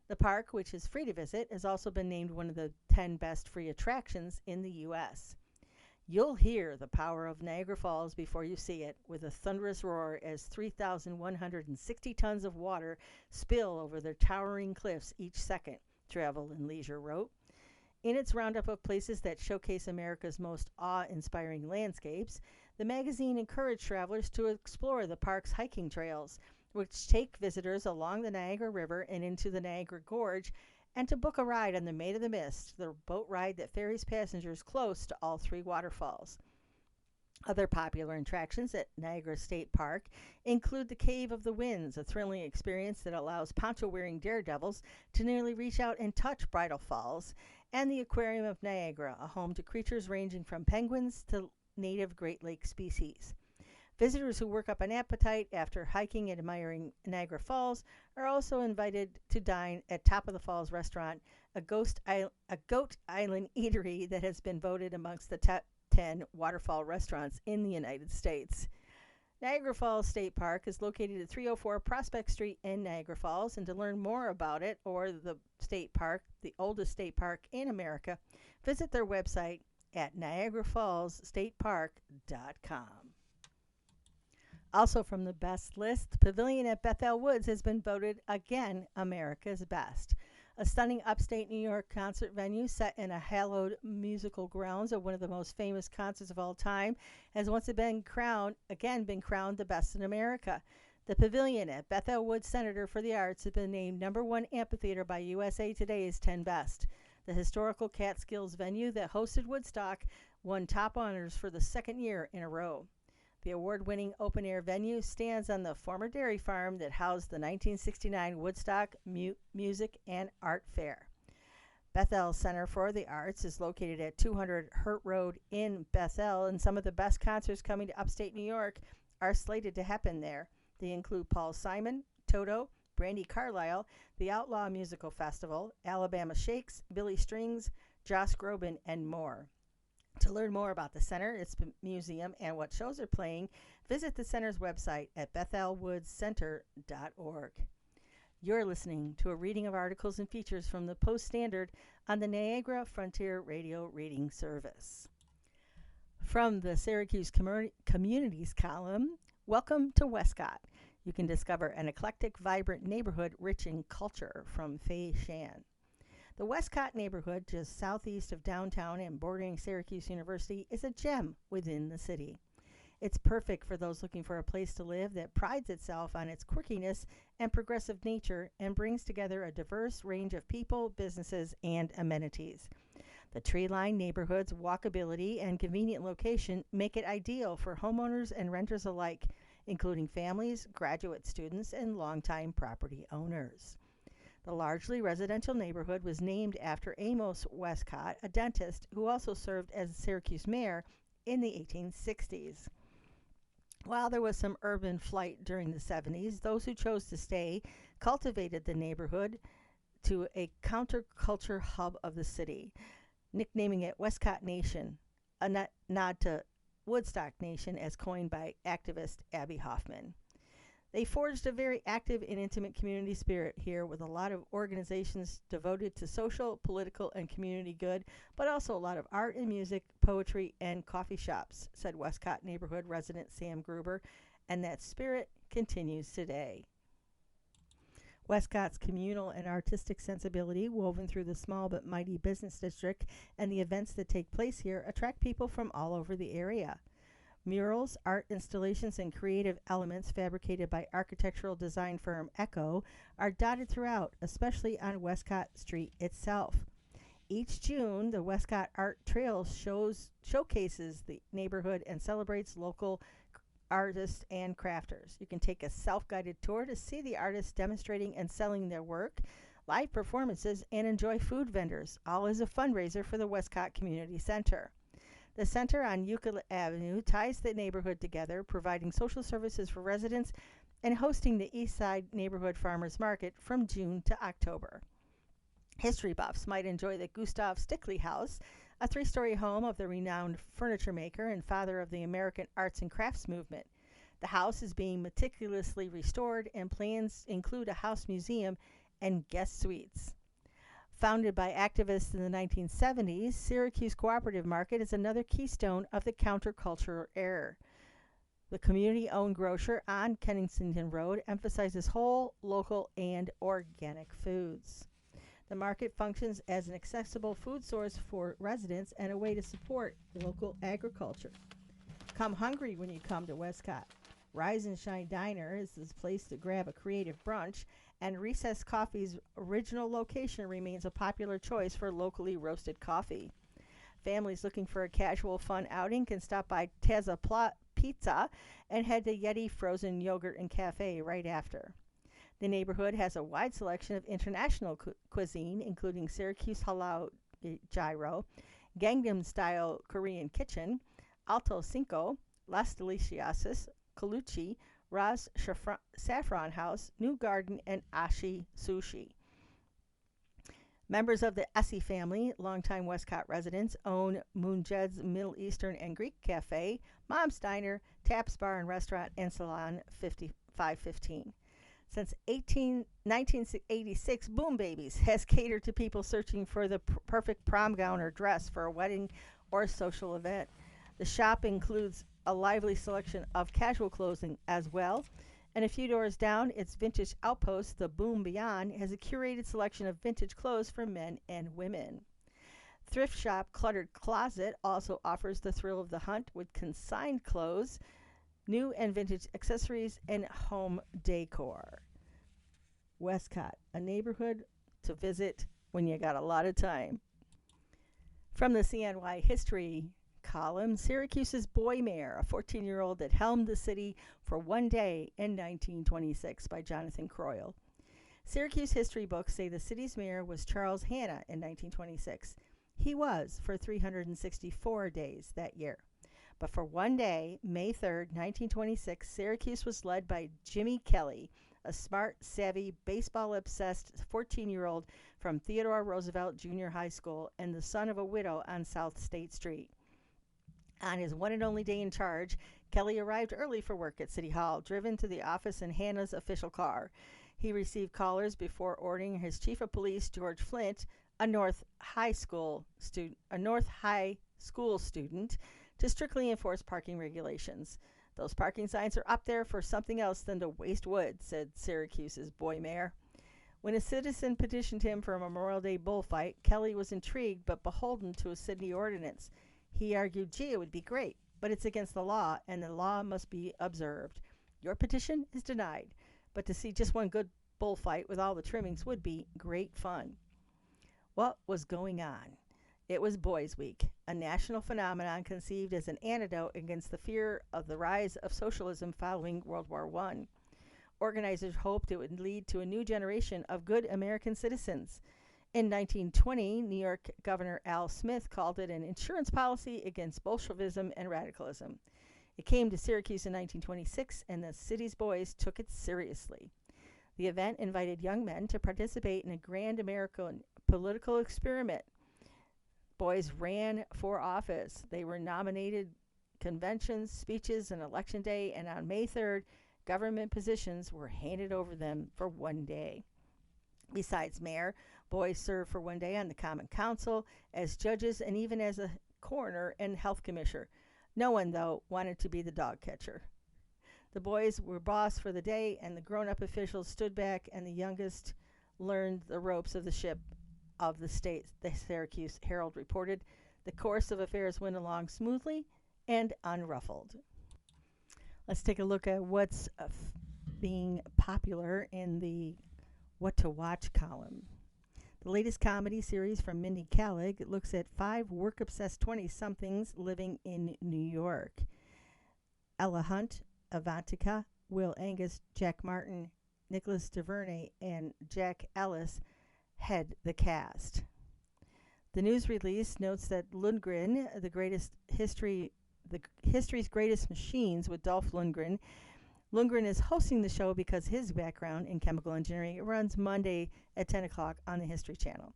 The park, which is free to visit, has also been named one of the 10 best free attractions in the U.S. You'll hear the power of Niagara Falls before you see it, with a thunderous roar as 3,160 tons of water spill over their towering cliffs each second, Travel and Leisure wrote. In its roundup of places that showcase America's most awe-inspiring landscapes, the magazine encouraged travelers to explore the park's hiking trails, which take visitors along the Niagara River and into the Niagara Gorge, and to book a ride on the Maid of the Mist, the boat ride that ferries passengers close to all three waterfalls. Other popular attractions at Niagara State Park include the Cave of the Winds, a thrilling experience that allows poncho-wearing daredevils to nearly reach out and touch Bridal Falls, and the Aquarium of Niagara, a home to creatures ranging from penguins to native Great Lake species. Visitors who work up an appetite after hiking and admiring Niagara Falls are also invited to dine at Top of the Falls Restaurant, a Goat Island eatery that has been voted amongst the top 10 waterfall restaurants in the United States. Niagara Falls State Park is located at 304 Prospect Street in Niagara Falls, and to learn more about it or the state park, the oldest state park in America, visit their website at niagarafallsstatepark.com. Also from the best list, the Pavilion at Bethel Woods has been voted again America's best. A stunning upstate New York concert venue set in a hallowed musical grounds of one of the most famous concerts of all time has once again been crowned the best in America. The Pavilion at Bethel Woods Center for the Arts has been named #1 amphitheater by USA Today's 10 Best. The historical Catskills venue that hosted Woodstock won top honors for the second year in a row. The award-winning open-air venue stands on the former dairy farm that housed the 1969 Woodstock Music and Art Fair. Bethel Center for the Arts is located at 200 Hurt Road in Bethel, and some of the best concerts coming to upstate New York are slated to happen there. They include Paul Simon, Toto, Brandy Carlisle, the Outlaw Musical Festival, Alabama Shakes, Billy Strings, Joss Groban, and more. To learn more about the center, its museum, and what shows are playing, visit the center's website at bethelwoodscenter.org. You're listening to a reading of articles and features from the Post-Standard on the Niagara Frontier Radio Reading Service. From the Syracuse Communities column, welcome to Westcott. You can discover an eclectic, vibrant neighborhood rich in culture from Fay Shan. The Westcott neighborhood, just southeast of downtown and bordering Syracuse University, is a gem within the city. It's perfect for those looking for a place to live that prides itself on its quirkiness and progressive nature and brings together a diverse range of people, businesses, and amenities. The tree-lined neighborhood's walkability and convenient location make it ideal for homeowners and renters alike, including families, graduate students, and longtime property owners. The largely residential neighborhood was named after Amos Westcott, a dentist who also served as Syracuse mayor in the 1860s. While there was some urban flight during the 70s, those who chose to stay cultivated the neighborhood to a counterculture hub of the city, nicknaming it Westcott Nation, a nod to Woodstock Nation as coined by activist Abby Hoffman. They forged a very active and intimate community spirit here with a lot of organizations devoted to social, political, and community good, but also a lot of art and music, poetry, and coffee shops, said Westcott neighborhood resident Sam Gruber, and that spirit continues today. Westcott's communal and artistic sensibility, woven through the small but mighty business district and the events that take place here, attract people from all over the area. Murals, art installations, and creative elements fabricated by architectural design firm Echo are dotted throughout, especially on Westcott Street itself. Each June, the Westcott Art Trail showcases the neighborhood and celebrates local artists and crafters. You can take a self-guided tour to see the artists demonstrating and selling their work, live performances, and enjoy food vendors, all as a fundraiser for the Westcott Community Center. The center on Euclid Avenue ties the neighborhood together, providing social services for residents and hosting the East Side Neighborhood Farmers Market from June to October. History buffs might enjoy the Gustav Stickley House, a three-story home of the renowned furniture maker and father of the American arts and crafts movement. The house is being meticulously restored, and plans include a house museum and guest suites. Founded by activists in the 1970s, Syracuse Cooperative Market is another keystone of the counterculture era. The community-owned grocer on Kensington Road emphasizes whole, local, and organic foods. The market functions as an accessible food source for residents and a way to support local agriculture. Come hungry when you come to Westcott. Rise and Shine Diner is this place to grab a creative brunch, and Recess Coffee's original location remains a popular choice for locally roasted coffee. Families looking for a casual, fun outing can stop by Tazza Pizza and head to Yeti Frozen Yogurt and Cafe right after. The neighborhood has a wide selection of international cuisine, including Syracuse Halal Gyro, Gangnam-style Korean Kitchen, Alto Cinco, Las Deliciosas, Colucci, Raz Saffron House, New Garden, and Ashi Sushi. Members of the Essie family, longtime Westcott residents, own Moonjed's Middle Eastern and Greek Cafe, Mom's Diner, Taps Bar and Restaurant, and Salon 515. Since 1986, Boom Babies has catered to people searching for the perfect prom gown or dress for a wedding or social event. The shop includes a lively selection of casual clothing as well, and a few doors down, its vintage outpost, the Boom Beyond, has a curated selection of vintage clothes for men and women. Thrift shop Cluttered Closet also offers the thrill of the hunt with consigned clothes, new and vintage accessories, and home decor. Westcott, a neighborhood to visit when you got a lot of time. From the CNY History column, Syracuse's boy mayor, a 14-year-old that helmed the city for one day in 1926 by Jonathan Croyle. Syracuse history books say the city's mayor was Charles Hanna in 1926. He was for 364 days that year. But for one day, May 3rd, 1926, Syracuse was led by Jimmy Kelly, a smart, savvy, baseball-obsessed 14-year-old from Theodore Roosevelt Junior High School and the son of a widow on South State Street. On his one and only day in charge, Kelly arrived early for work at City Hall, driven to the office in Hanna's official car. He received callers before ordering his chief of police, George Flint, a North High School student, to strictly enforce parking regulations. Those parking signs are up there for something else than to waste wood, said Syracuse's boy mayor. When a citizen petitioned him for a Memorial Day bullfight, Kelly was intrigued but beholden to a city ordinance. He argued, gee, it would be great, but it's against the law, and the law must be observed. Your petition is denied, but to see just one good bullfight with all the trimmings would be great fun. What was going on? It was Boys Week, a national phenomenon conceived as an antidote against the fear of the rise of socialism following World War I. Organizers hoped it would lead to a new generation of good American citizens. In 1920, New York Governor Al Smith called it an insurance policy against Bolshevism and radicalism. It came to Syracuse in 1926, and the city's boys took it seriously. The event invited young men to participate in a grand American political experiment. Boys ran for office. They were nominated conventions, speeches, and election day, and on May 3rd, government positions were handed over them for one day. Besides mayor, boys served for one day on the Common Council, as judges, and even as a coroner and health commissioner. No one, though, wanted to be the dog catcher. The boys were boss for the day, and the grown-up officials stood back, and the youngest learned the ropes of the ship of the state, the Syracuse Herald reported. The course of affairs went along smoothly and unruffled. Let's take a look at what's being popular in the What to Watch column. The latest comedy series from Mindy Kaling looks at 5 work-obsessed 20-somethings living in New York. Ella Hunt, Avantika, Will Angus, Jack Martin, Nicholas DeVernay, and Jack Ellis head the cast. The news release notes that Lundgren, history's greatest machines with Dolph Lundgren. Lundgren is hosting the show because his background in chemical engineering. It runs Monday at 10 o'clock on the History Channel.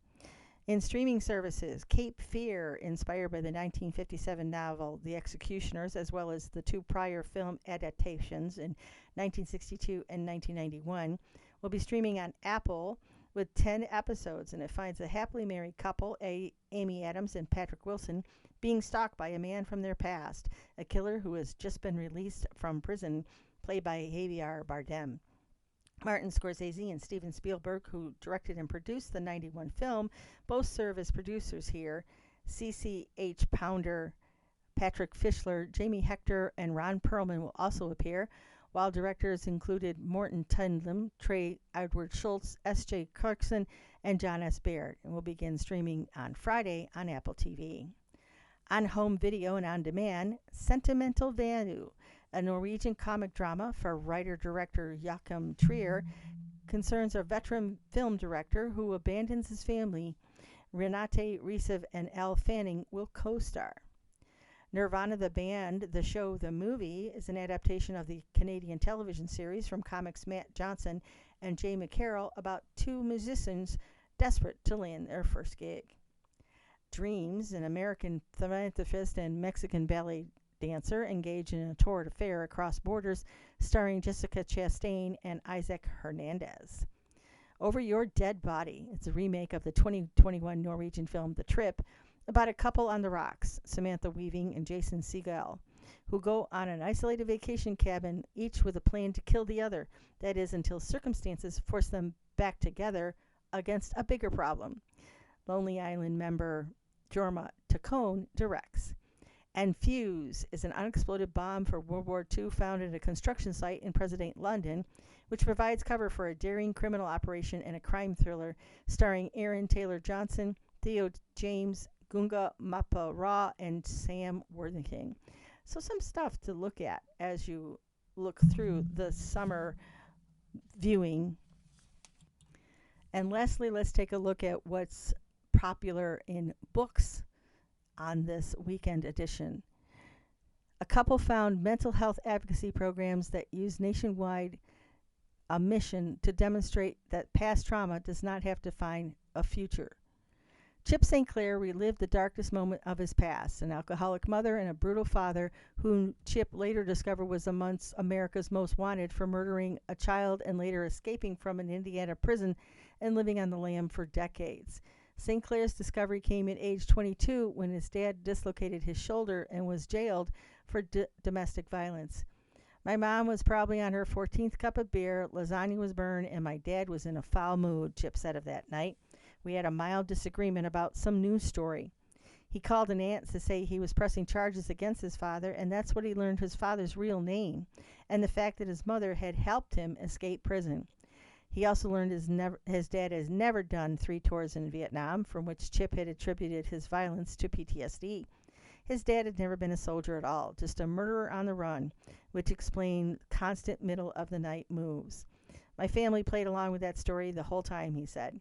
In streaming services, Cape Fear, inspired by the 1957 novel The Executioners, as well as the 2 prior film adaptations in 1962 and 1991, will be streaming on Apple with 10 episodes, and it finds a happily married couple, Amy Adams and Patrick Wilson, being stalked by a man from their past, a killer who has just been released from prison, played by Javier Bardem. Martin Scorsese and Steven Spielberg, who directed and produced the 91 film, both serve as producers here. C.C.H. Pounder, Patrick Fischler, Jamie Hector, and Ron Perlman will also appear, while directors included Morton Tundlem, Trey Edward Schultz, S.J. Clarkson, and John S. Baird, and will begin streaming on Friday on Apple TV. On home video and on demand, Sentimental Value, a Norwegian comic drama for writer-director Joachim Trier, concerns a veteran film director who abandons his family. Renate Reesev and Elle Fanning will co-star. Nirvana the Band, the show, the movie, is an adaptation of the Canadian television series from comics Matt Johnson and Jay McCarroll about 2 musicians desperate to land their first gig. Dreams, an American philanthropist and Mexican ballet dancer, engage in a torrid affair across borders, starring Jessica Chastain and Isaac Hernandez. Over Your Dead Body, it's a remake of the 2021 Norwegian film The Trip, about a couple on the rocks, Samantha Weaving and Jason Segel, who go on an isolated vacation cabin, each with a plan to kill the other. That is, until circumstances force them back together against a bigger problem. Lonely Island member Jorma Taccone directs. And Fuse is an unexploded bomb for World War II found at a construction site in present-day London, which provides cover for a daring criminal operation and a crime thriller starring Aaron Taylor Johnson, Theo James, Gunga Mappa-Raw, and Sam Worthington. So some stuff to look at as you look through the summer viewing. And lastly, let's take a look at what's popular in books on this weekend edition. A couple found mental health advocacy programs that use nationwide a mission to demonstrate that past trauma does not have to define a future. Chip St. Clair relived the darkest moment of his past, an alcoholic mother and a brutal father whom Chip later discovered was amongst America's most wanted for murdering a child and later escaping from an Indiana prison and living on the lam for decades. St. Clair's discovery came at age 22 when his dad dislocated his shoulder and was jailed for domestic violence. My mom was probably on her 14th cup of beer, lasagna was burned, and my dad was in a foul mood, Chip said of that night. We had a mild disagreement about some news story. He called an aunt to say he was pressing charges against his father, and that's what he learned his father's real name, and the fact that his mother had helped him escape prison. He also learned his dad has never done 3 tours in Vietnam, from which Chip had attributed his violence to PTSD. His dad had never been a soldier at all, just a murderer on the run, which explained constant middle-of-the-night moves. My family played along with that story the whole time, he said.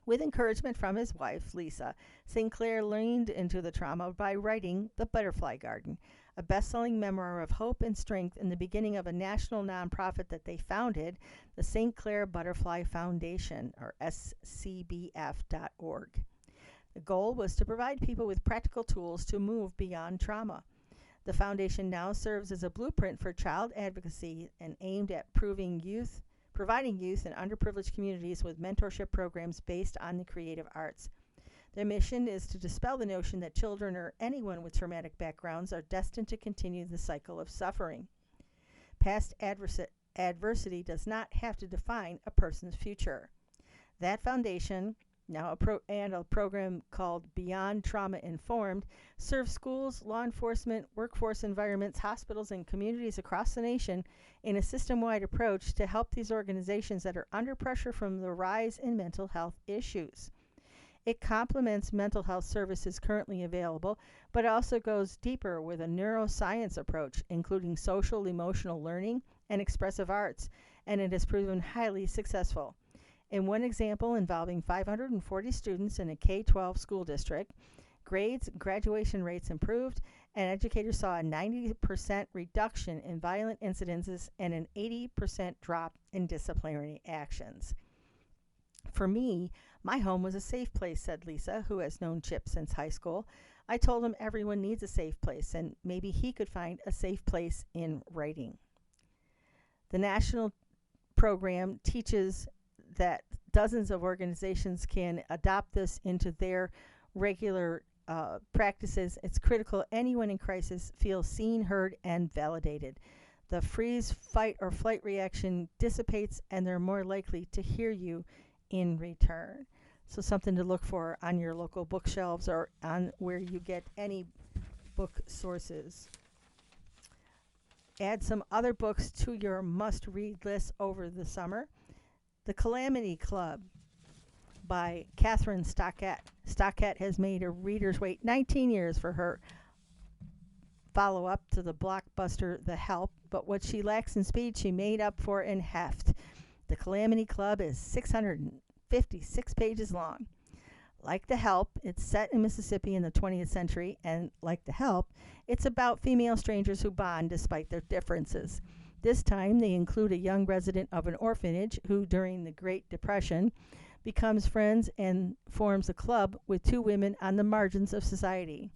With encouragement from his wife, Lisa, St. Clair leaned into the trauma by writing The Butterfly Garden, a best-selling memoir of hope and strength in the beginning of a national nonprofit that they founded, the St. Clair Butterfly Foundation, or scbf.org. The goal was to provide people with practical tools to move beyond trauma. The foundation now serves as a blueprint for child advocacy and aimed at providing youth in underprivileged communities with mentorship programs based on the creative arts. Their mission is to dispel the notion that children or anyone with traumatic backgrounds are destined to continue the cycle of suffering. Past adversity does not have to define a person's future. That foundation, now a program called Beyond Trauma Informed, serves schools, law enforcement, workforce environments, hospitals, and communities across the nation in a system-wide approach to help these organizations that are under pressure from the rise in mental health issues. It complements mental health services currently available, but also goes deeper with a neuroscience approach, including social emotional learning and expressive arts, and it has proven highly successful. In one example involving 540 students in a K-12 school district, grades and graduation rates improved, and educators saw a 90% reduction in violent incidences and an 80% drop in disciplinary actions. For me, my home was a safe place, said Lisa, who has known Chip since high school. I told him everyone needs a safe place, and maybe he could find a safe place in writing. The national program teaches that dozens of organizations can adopt this into their regular practices. It's critical anyone in crisis feels seen, heard, and validated. The freeze, fight, or flight reaction dissipates, and they're more likely to hear you in return. So something to look for on your local bookshelves or on where you get any book sources. Add some other books to your must-read list over the summer. The Calamity Club by Catherine Stockett. Stockett has made her readers wait 19 years for her follow-up to the blockbuster The Help, but what she lacks in speed, she made up for in heft. The Calamity Club is 656 pages long. Like The Help, it's set in Mississippi in the 20th century, and like The Help, it's about female strangers who bond despite their differences. This time, they include a young resident of an orphanage who, during the Great Depression, becomes friends and forms a club with 2 women on the margins of society.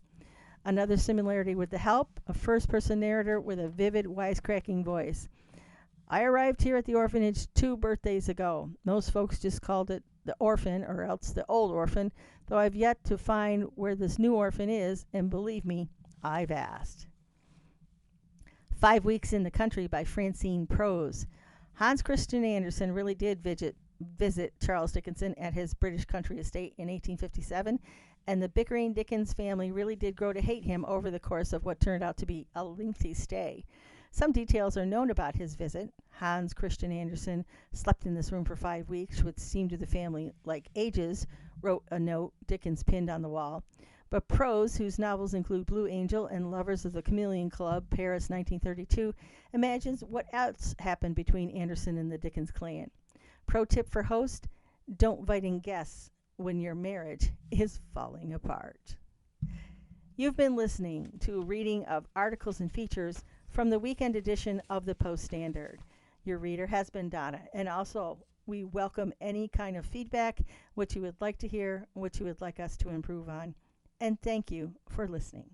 Another similarity with The Help, a first-person narrator with a vivid, wisecracking voice. I arrived here at the orphanage 2 birthdays ago. Most folks just called it the orphan or else the old orphan, though I've yet to find where this new orphan is, and believe me, I've asked. 5 Weeks in the Country by Francine Prose. Hans Christian Andersen really did visit Charles Dickinson at his British country estate in 1857, and the bickering Dickens family really did grow to hate him over the course of what turned out to be a lengthy stay. Some details are known about his visit. Hans Christian Andersen slept in this room for 5 weeks, which seemed to the family like ages, wrote a note Dickens pinned on the wall. But Prose, whose novels include Blue Angel and Lovers of the Chameleon Club, Paris, 1932, imagines what else happened between Andersen and the Dickens clan. Pro tip for host, Don't invite in guests when your marriage is falling apart. You've been listening to a reading of articles and features from the weekend edition of the Post Standard. Your reader has been Donna, and also we welcome any kind of feedback, what you would like to hear, what you would like us to improve on. And thank you for listening.